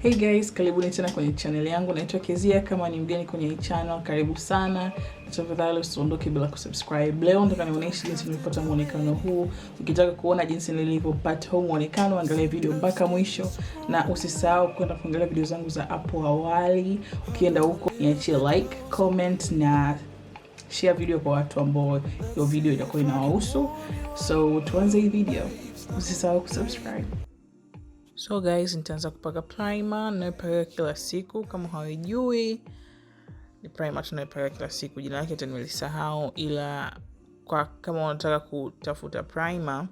Hey guys, karibuni tena kwenye channel yangu. Naitwa Kezia. Kama ni mgeni kwenye hii channel, karibu sana. Tafadhali usiondoke bila kusubscribe. Leo nataka nionyeshe jinsi nilipata muonekano huu. Ukitaka kuona jinsi nilivyopata huu muonekano, angalia video mpaka mwisho na usisahau kwenda kuangalia video zangu za hapo awali. Ukienda huko, niachie like, comment na share video kwa watu ambao hiyo video itakuwa inawahusu. So tuanze hii video. Usisahau kusubscribe. So guys, nitaanza kupaka primer ninayopaka kila siku. Kama hawajui, ni primer tunayopaka kila siku. Jina lake hata nimelisahau, ila kama unataka kutafuta primer,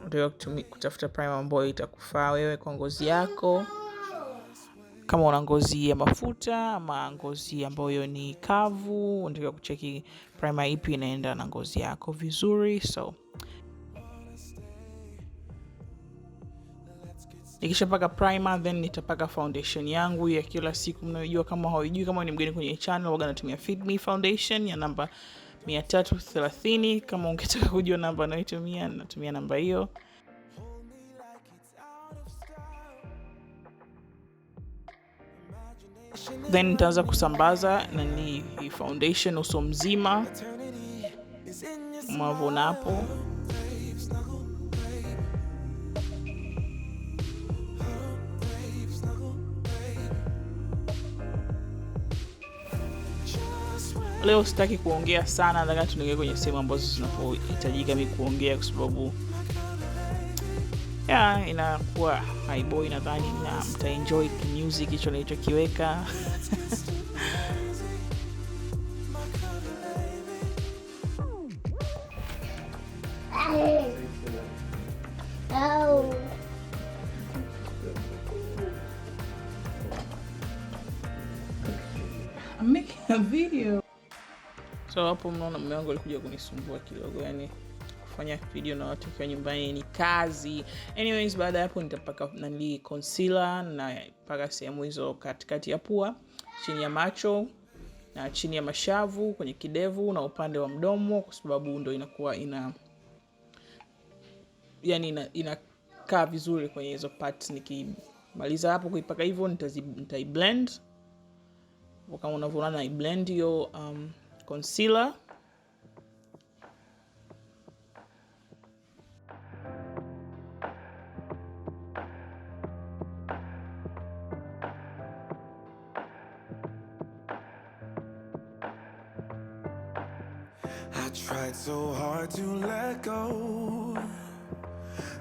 unataka kutafuta primer ambayo itakufaa wewe kwa ngozi yako. Kama una ngozi ya mafuta ama ngozi ambayo ni kavu, unataka kucheki primer ipi inaenda na ngozi yako vizuri. So nikishapaka primer, then nitapaka foundation yangu ya kila siku. Mnajua, kama hawajui, kama ni mgeni kwenye channel, waga natumia Fit Me foundation ya namba 330. Kama ungetaka kujua namba ninayotumia, natumia namba hiyo. Then nitaanza kusambaza hii foundation uso mzima. Mavona hapo. Leo sitaki kuongea sana, nataka tuingie kwenye sehemu ambazo zinapohitajika mimi kuongea, kwa sababu inakuwa high boy nadhani, na mtaenjoy music hicho nilichokiweka. I'm making a video. So hapo mnaona mume wangu alikuja kunisumbua kidogo, yani kufanya video na watu kwa nyumbani ni kazi. Anyways, baada ya hapo nitapaka concealer na paka sehemu hizo katikati ya pua, chini ya macho na chini ya mashavu, kwenye kidevu na upande wa mdomo, kwa sababu ndio inakuwa inakaa vizuri kwenye hizo parts. Nikimaliza hapo kuipaka hivyo, nitaiblend. Kama unavyoona na blend hiyo concealer. I tried so hard to let go,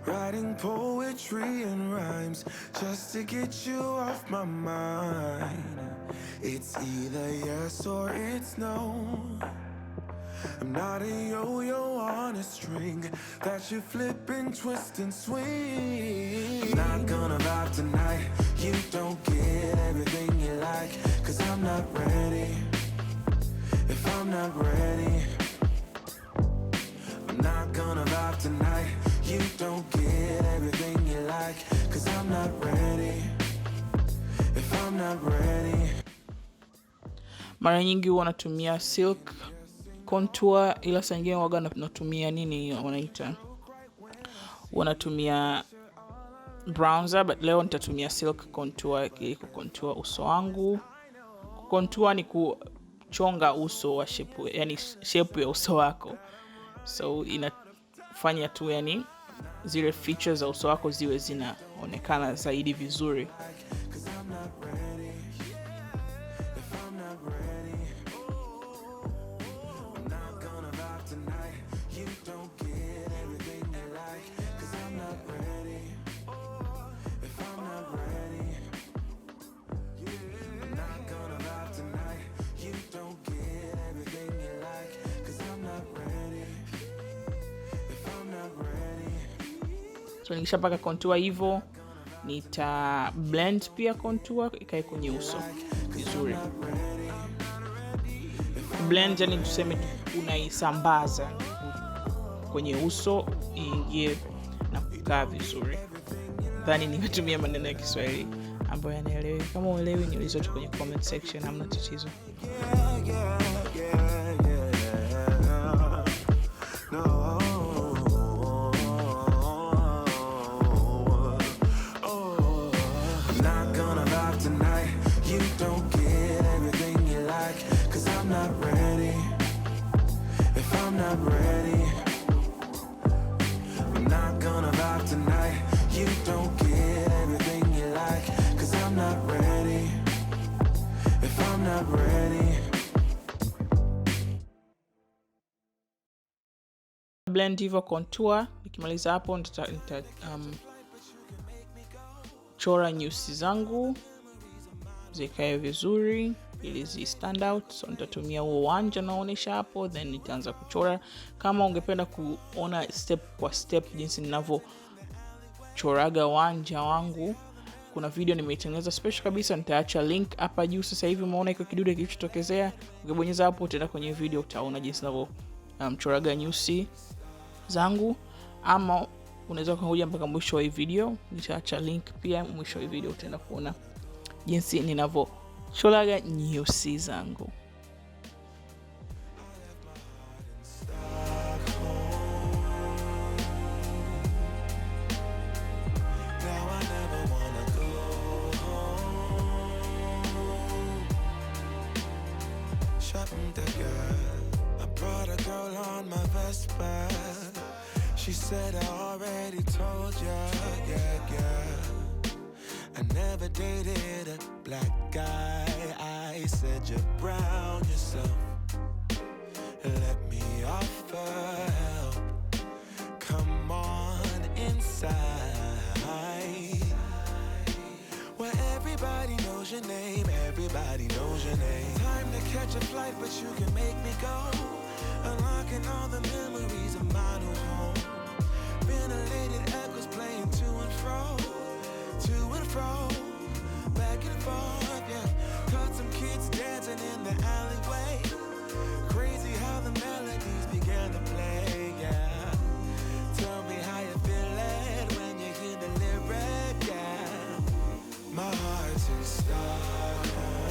writing poetry and rhymes just to get you off my mind. It's either yes or it's no. I'm not a yo-yo on a string that you flip and twist and swing. I'm not gonna vibe tonight. You don't get everything you like, 'cause I'm not ready. If I'm not ready, I'm not gonna vibe tonight. You don't get everything you like, 'cause I'm not ready. If I'm not ready. Mara nyingi huwa natumia silk contour, ila saa nyingine waga natumia wanatumia bronzer, but leo nitatumia silk contour ili kucontour uso wangu. Contour ni kuchonga uso wa shape, yani shape ya uso wako. So inafanya tu yani zile features za uso wako ziwe zinaonekana zaidi vizuri. So nikishapaka contour hivyo, nita blend pia contour ikae kwenye uso vizuri. Blend yani tuseme unaisambaza kwenye uso iingie na kukaa vizuri. Dhani nimetumia maneno ya Kiswahili ambayo yanaeleweka. Kama uelewi, niulize tu kwenye comment section, hamna tatizo. Not gonna blend hivyo contour. Nikimaliza hapo chora nyusi zangu zikae vizuri ili zi stand out. So nitatumia huo wanja naonesha hapo, then nitaanza kuchora. Kama ungependa kuona step kwa step jinsi ninavyochoraga wanja wangu, kuna video nimeitengeneza special kabisa, nitaacha link hapa juu. Sasa hivi umeona iko kidude kilichotokezea, ukibonyeza hapo utaenda kwenye video, utaona jinsi ninavyo choraga nyusi zangu. Ama unaweza kuangalia mpaka mwisho wa hii video, nitaacha link pia mwisho wa hii video, utaenda kuona jinsi ninavyochoraga nyusi zangu. She said I already told ya, yeah. I never dated a black guy. I said you're brown yourself. Let me offer help. Come on inside, where everybody knows your name. Everybody knows your name. Time to catch a flight, but you can make me go. Unlocking all the memories of my new home. Ventilated echoes playing to and fro, back and forth, yeah. Caught some kids dancing in the alleyway. Crazy how the melodies began to play, yeah. Tell me how you feel it when you hear the lyric, yeah. My heart's in Stockholm.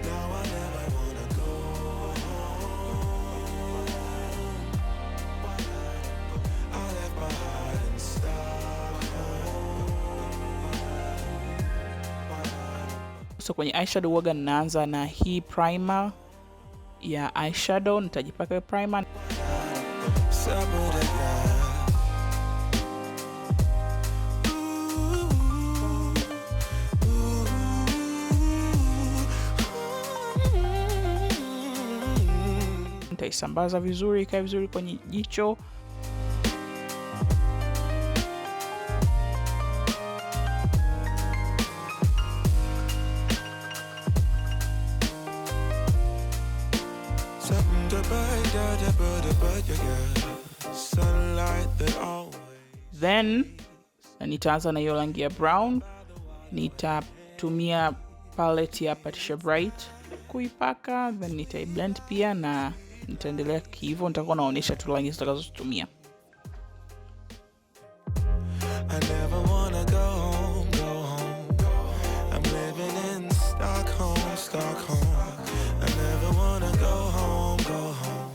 Now I never wanna go home. I left my heart in Stockholm. So kwenye eyeshadow huwaga ninaanza na hii primer ya eyeshadow. Nitajipaka primer. Nitaisambaza vizuri, ikae vizuri kwenye jicho. Then nitaanza na hiyo rangi ya brown. Nitatumia palette ya Patricia Bright kuipaka, then nitaiblend pia, na nitaendelea hivyo. Nitakuwa naonesha tu rangi zitakazotumia. I never wanna go home, go home. I'm living in Stockholm. I never wanna go home, go home.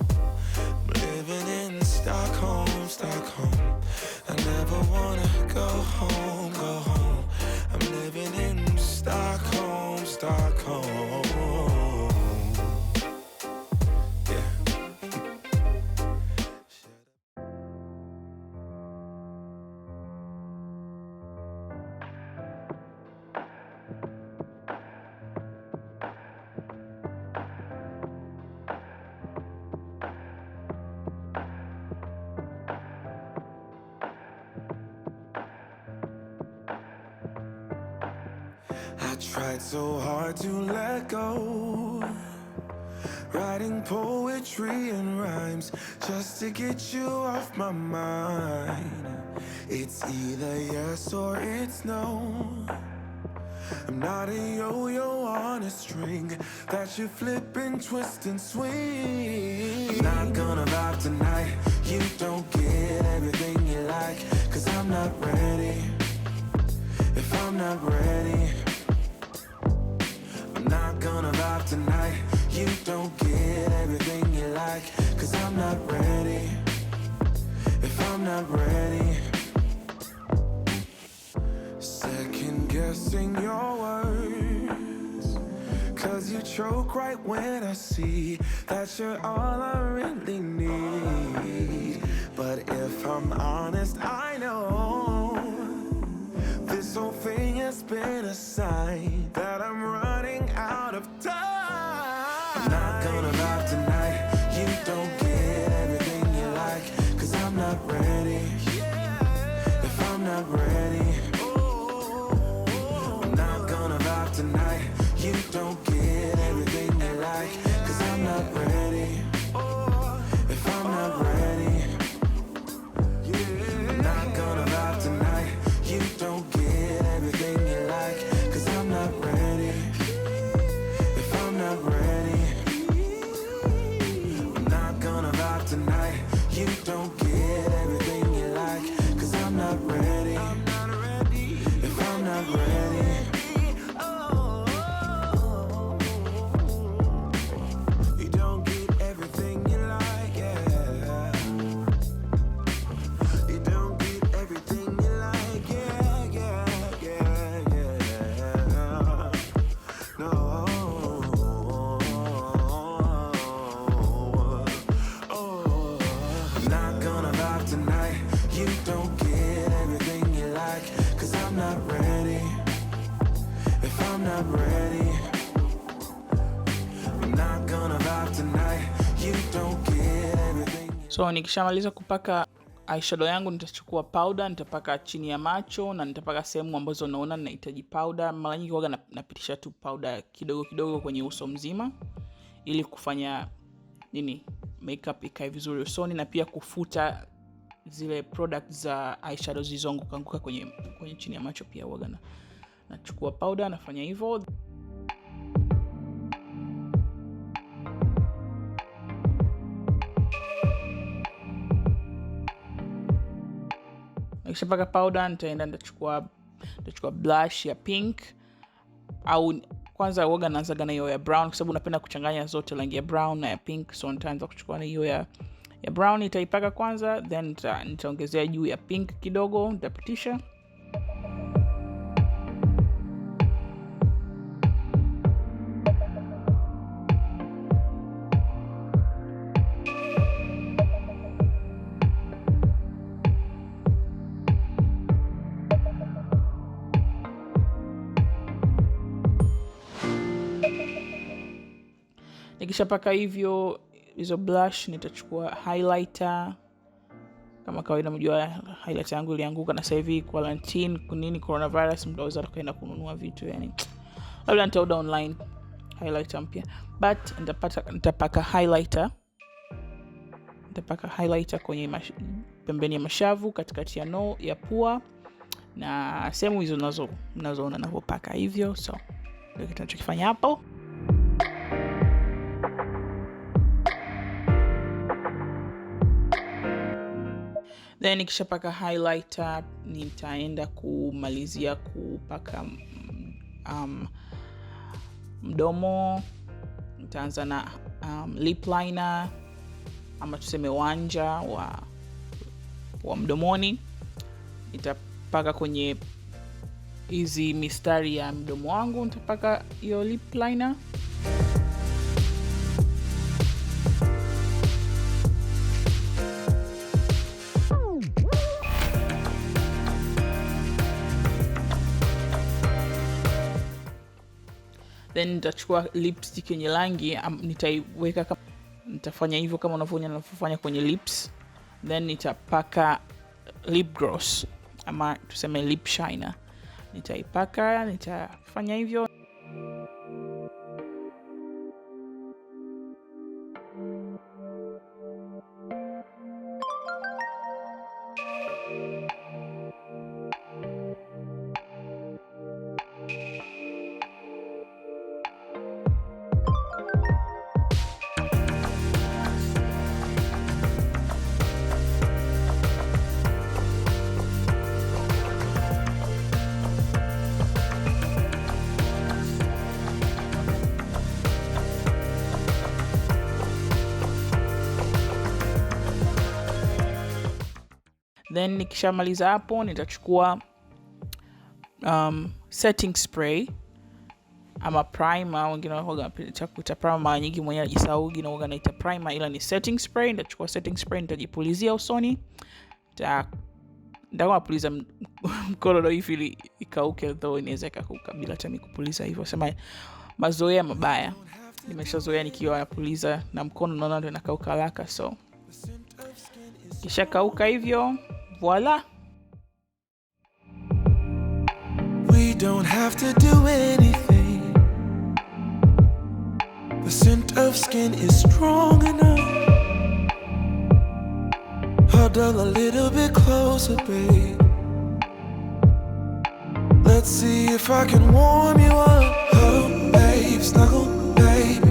I'm living in Stockholm. I never wanna go home, go home. I'm living in Stockholm. I tried so hard to let go, writing poetry and rhymes just to get you off my mind. It's either yes or it's no. I'm not a yo-yo on a string that you flip and twist and swing. I'm not gonna vibe tonight. You don't get everything you like, 'cause I'm not ready. If I'm not ready, I'm not gonna vibe tonight. You don't get everything you like, 'cause I'm not ready. If I'm not ready, second guessing your words, 'cause you choke right when I see that you're all I really need. But if I'm honest, I know this whole thing has been a sign that I'm running out of time. I'm not gonna vibe tonight. not ready. I'm not gonna vibe tonight. You don't get everything you like, 'cause I'm not ready. If I'm not ready, I'm not gonna vibe tonight. You don't get everything you like, 'cause I'm not ready. If I'm not ready, I'm not gonna vibe tonight. You don't get everything you like, 'cause I'm not ready. If I'm not ready, you don't get everything you like, yeah. You don't get everything you like, yeah, yeah, yeah, yeah. No. I'm not gonna vibe tonight. You don't get everything you like, 'cause I'm not ready. If I'm not ready, I'm not gonna vibe tonight. You don't get everything. So nikishamaliza kupaka eyeshadow yangu, nitachukua powder, nitapaka chini ya macho na nitapaka sehemu ambazo naona ninahitaji powder. Mara nyingi huwa napitisha tu powder kidogo kidogo kwenye uso mzima ili kufanya makeup ikae vizuri usoni, na pia kufuta zile products za eyeshadow zilizonguka kwenye chini ya macho. Pia huwa nachukua powder, nafanya hivyo. Nikishapaka powder, nitachukua blush ya pink, au kwanza huwa naanza na hiyo ya brown kwa sababu napenda kuchanganya zote, rangi ya brown na ya pink. So nitaanza kuchukua na hiyo ya brown, nitaipaka kwanza, then nitaongezea juu ya pink kidogo, nitapitisha. Nikishapaka hivyo hizo blush, nitachukua highlighter. Kama kawaida mjua highlighter yangu ilianguka, na sasa hivi quarantine kunini coronavirus, mtaweza kaenda kununua vitu, yani labda nitaoda online highlighter mpya, but nitapaka highlighter kwenye pembeni ya mashavu, katikati ya pua na sehemu hizo mnazoona ninapopaka hivyo. So ndio kitu tunachokifanya hapo. Then nikishapaka highlighter, nitaenda kumalizia kupaka mdomo. Nitaanza na lip liner, ama tuseme wanja wa mdomoni. Nitapaka kwenye hizi mistari ya mdomo wangu, nitapaka hiyo lip liner. Then nitachukua lipstick yenye rangi, nitaiweka nitafanya hivyo kama unavyofanya kwenye lips. Then nitapaka lip gloss, ama tuseme lip shiner. Nitafanya hivyo. Then nikishamaliza hapo, nitachukua setting spray ama primer. Wengine wanapenda kuita primer, mara nyingi mwenyewe najisaugi na huwa naita primer, ila ni setting spray. Nitachukua setting spray, nitajipulizia usoni. Ndio napuliza mkono ndio hivi ikauke, though inaweza ikakauka bila hata kupuliza hivyo. Sema mazoea mabaya. Nimeshazoea nikiwa napuliza na mkono, naona ndio inakauka haraka. So kisha kauka hivyo, voila. don't have to do anything. The scent of skin is strong enough. Huddle a little bit closer, babe. Let's see if I can warm you up. Oh, babe, snuggle, baby.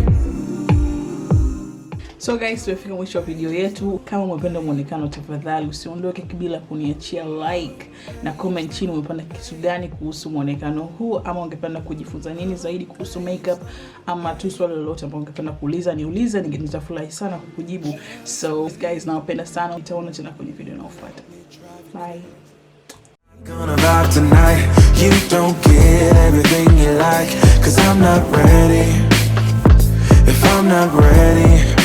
So guys, tumefika mwisho wa video yetu. Kama umependa muonekano, tafadhali usiondoke bila kuniachia like na comment chini umependa kitu gani kuhusu muonekano huu, ama ungependa kujifunza nini zaidi kuhusu makeup, ama tu swali lolote ambalo ungependa kuuliza niulize, nitafurahi sana kukujibu. So guys, nawapenda sana. Nitaona tena kwenye video inayofuata. Bye. Gonna vibe tonight. You don't get everything you like, 'cause I'm not ready. If I'm not ready,